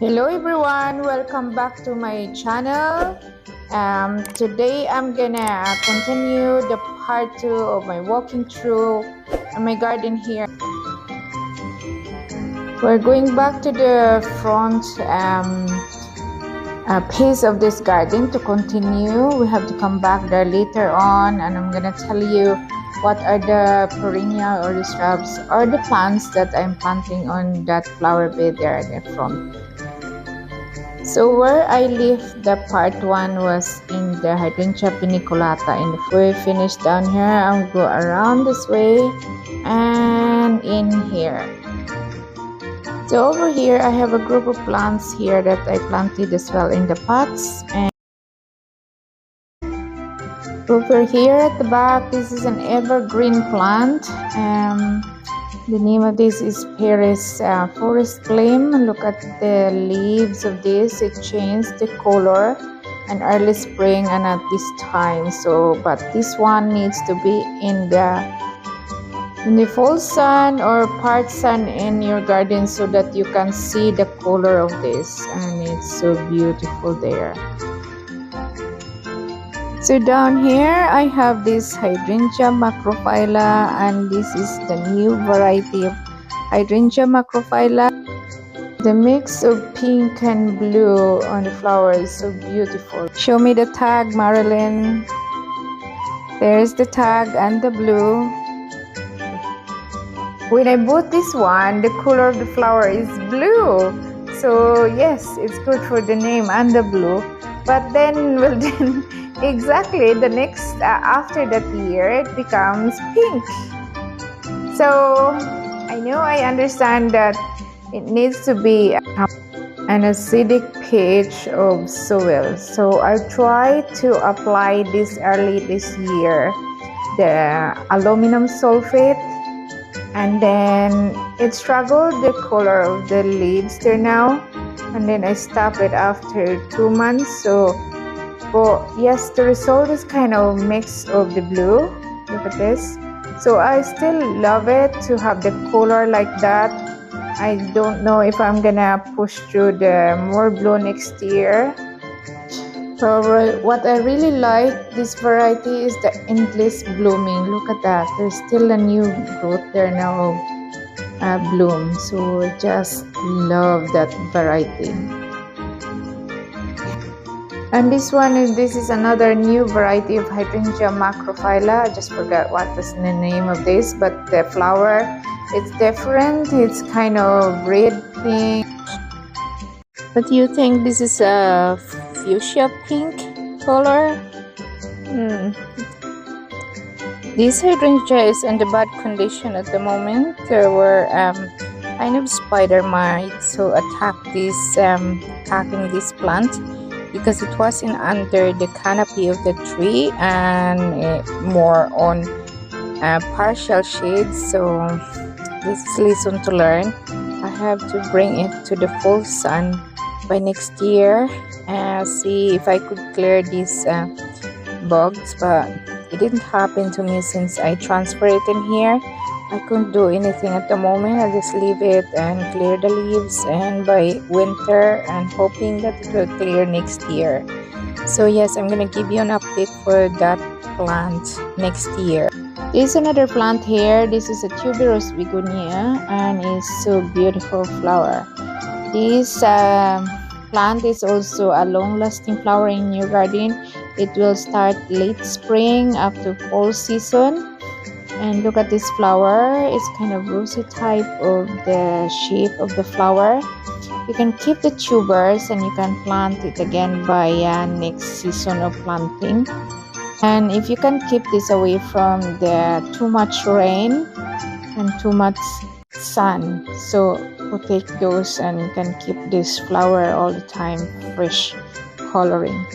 Hello everyone, welcome back to my channel. Today I'm gonna continue the part 2 of my walking through my garden here. We're going back to the front piece of this garden to continue. We have to come back there later on, and I'm gonna tell you what are the perennial or the shrubs or the plants that I'm planting on that flower bed there at the front. So where I left the part 1 was in the hydrangea piniculata, and if we finish down here, I'll go around this way and in here. So over here I have a group of plants here that I planted as well in the pots, and over here at the back this is an evergreen plant. The name of this is Paris Forest Flame. Look at the leaves of this. It changed the color in early spring and at this time. But this one needs to be in the full sun or part sun in your garden so that you can see the color of this, and it's so beautiful there. So down here I have this hydrangea macrophylla, and this is the new variety of hydrangea macrophylla. The mix of pink and blue on the flower is so beautiful. Show me the tag, Marilyn. There's the tag and the blue. When I bought this one, the color of the flower is blue. So yes, it's good for the name and the blue. But then, exactly the next after that year it becomes pink. So I understand that it needs to be an acidic pH of soil. So I'll try to apply this early this year, the aluminum sulfate, and then it struggled the color of the leaves there now, and then I stop it after 2 months. But yes, the result is kind of mix of the blue. Look at this. So I still love it to have the color like that. I don't know if I'm gonna push through the more blue next year. However, what I really like this variety is the endless blooming. Look at that. There's still a new growth there now of bloom. So I just love that variety. And this is another new variety of hydrangea macrophylla. I just forgot what was the name of this, but the flower, it's different. It's kind of red pink. But do you think this is a fuchsia pink color? This hydrangea is in the bad condition at the moment. There were kind of spider mites who attacking this plant, because it was under the canopy of the tree and more on partial shade. So this is a lesson to learn. I have to bring it to the full sun by next year and see if I could clear these bugs, but it didn't happen to me since I transferred it in here. I couldn't do anything at the moment. I just leave it and clear the leaves, and by winter and hoping that it will clear next year. So yes, I'm gonna give you an update for that plant next year. There's another plant here. This is a tuberous begonia, and it's so beautiful flower. This plant is also a long-lasting flower in your garden. It will start late spring up to fall season. And look at this flower. It's kind of rosy type of the shape of the flower. You can keep the tubers and you can plant it again by next season of planting. And if you can keep this away from the too much rain and too much sun, so protect those, and you can keep this flower all the time fresh coloring.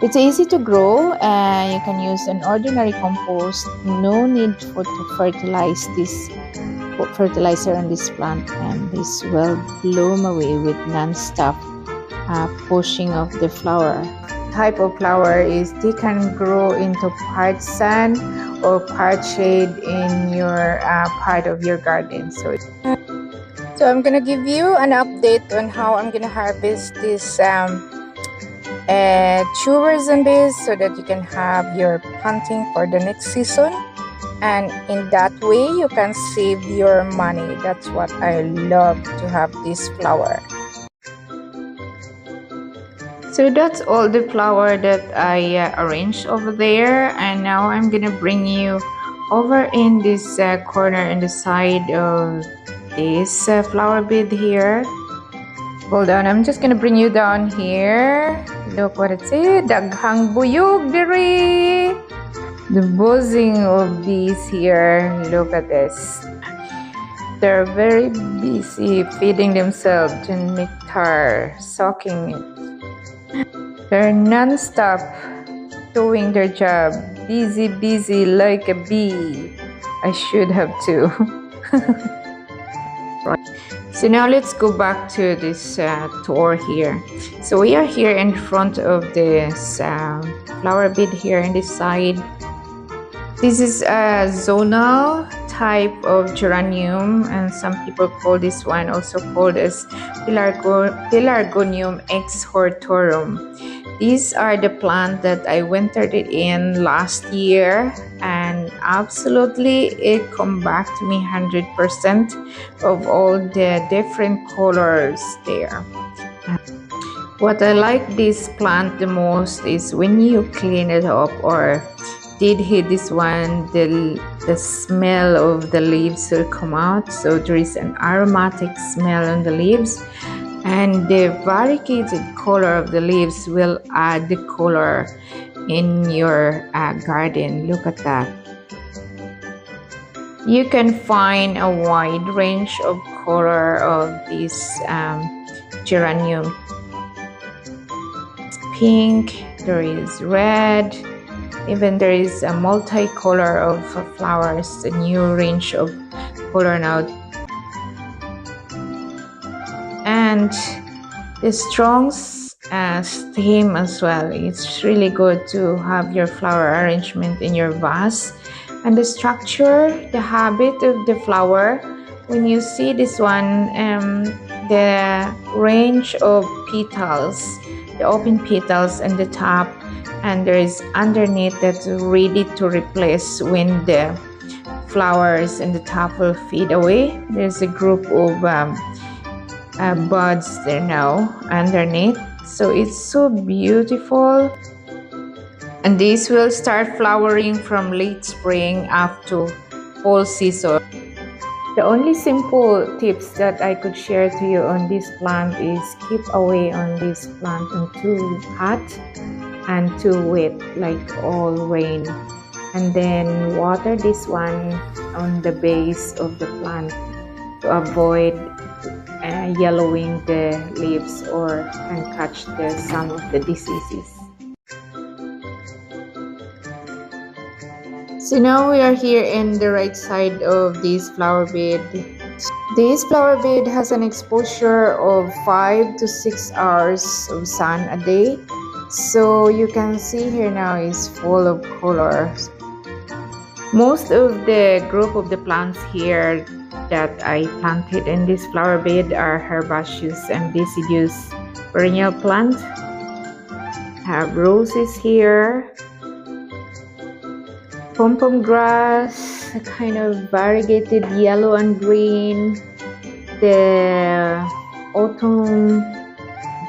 It's easy to grow, and you can use an ordinary compost. No need to fertilize this fertilizer on this plant, and this will bloom away with non-stop pushing of the flower. Type of flower is they can grow into part sun or part shade in your part of your garden. So So I'm gonna give you an update on how I'm gonna harvest this tubers and bees so that you can have your planting for the next season, and in that way you can save your money. That's what I love, to have this flower. So that's all the flower that I arranged over there, and now I'm gonna bring you over in this corner in the side of this flower bed here. Hold on, I'm just gonna bring you down here. Look what it says, daghang buyog diri. The buzzing of bees here. Look at this. They're very busy feeding themselves to nectar, sucking it. They're non-stop doing their job. Busy like a bee. I should have too. Right. So now let's go back to this tour here. So we are here in front of this flower bed here on this side. This is a zonal type of geranium, and some people call this one also called as Pelargonium exhortorum. These are the plant that I wintered it in last year, and absolutely it come back to me 100% of all the different colors there. What I like this plant the most is when you clean it up or did hit this one, the smell of the leaves will come out. So there is an aromatic smell on the leaves, and the variegated color of the leaves will add the color in your garden. Look at that. You can find a wide range of color of this geranium. Pink, there is red, even there is a multicolor of flowers, a new range of color now. And the strong stem as well. It's really good to have your flower arrangement in your vase. And the structure, the habit of the flower, when you see this one, the range of petals, the open petals on the top, and there is underneath that's ready to replace when the flowers in the top will fade away. There's a group of buds there now underneath, so it's so beautiful. And these will start flowering from late spring up to fall season. The only simple tips that I could share to you on this plant is keep away on this plant on too hot and too wet, like all rain, and then water this one on the base of the plant to avoid yellowing the leaves or can catch some of the diseases. So now we are here in the right side of this flower bed. This flower bed has an exposure of 5 to 6 hours of sun a day. So you can see here now is full of colors. Most of the group of the plants here that I planted in this flower bed are herbaceous and deciduous perennial plant. Have roses here, pom-pom grass, a kind of variegated yellow and green, the autumn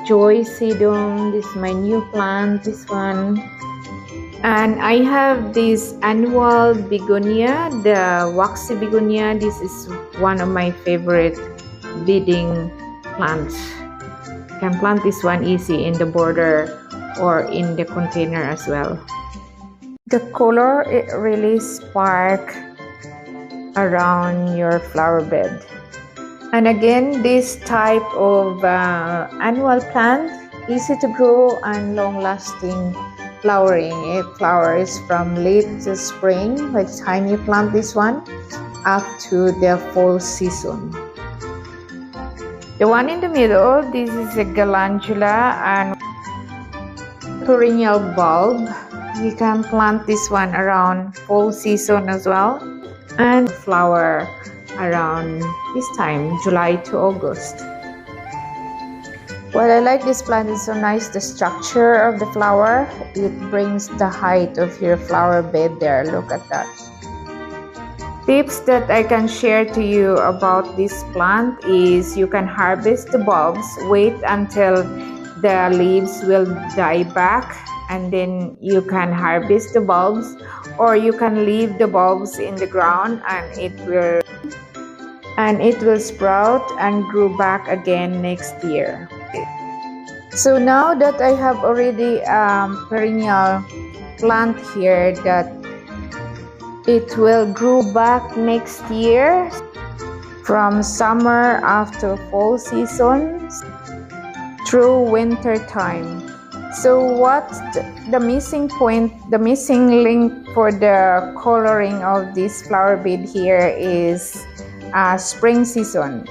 joy sedum, this is my new plant, this one. And I have this annual begonia, the waxy begonia. This is one of my favorite bedding plants. You can plant this one easy in the border or in the container as well. The color, it really spark around your flower bed. And again, this type of annual plant, easy to grow and long-lasting flowering. It flowers from late to spring, like tiny plant this one, up to the fall season. The one in the middle, this is a calendula and perennial bulb. You can plant this one around fall season as well, and flower around this time, July to August. Well, I like this plant. It's so nice, the structure of the flower. It brings the height of your flower bed there. Look at that. Tips that I can share to you about this plant is you can harvest the bulbs, wait until the leaves will die back, and then you can harvest the bulbs, or you can leave the bulbs in the ground and it will sprout and grow back again next year. So now that I have already perennial plant here that it will grow back next year from summer after fall season through winter time. So what's the missing point, the missing link for the coloring of this flower bed here is spring season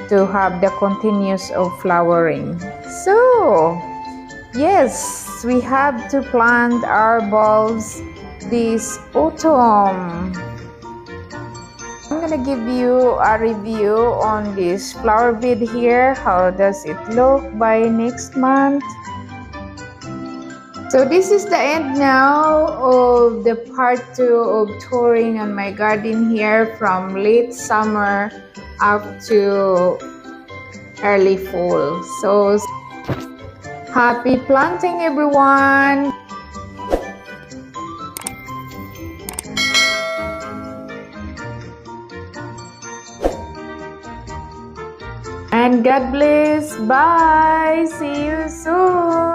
to have the continuous of flowering. So yes, we have to plant our bulbs this autumn. I'm gonna give you a review on this flower bed here. How does it look by next month? So this is the end now of the part 2 of touring on my garden here from late summer up to early fall. So happy planting, everyone! And God bless. Bye. See you soon.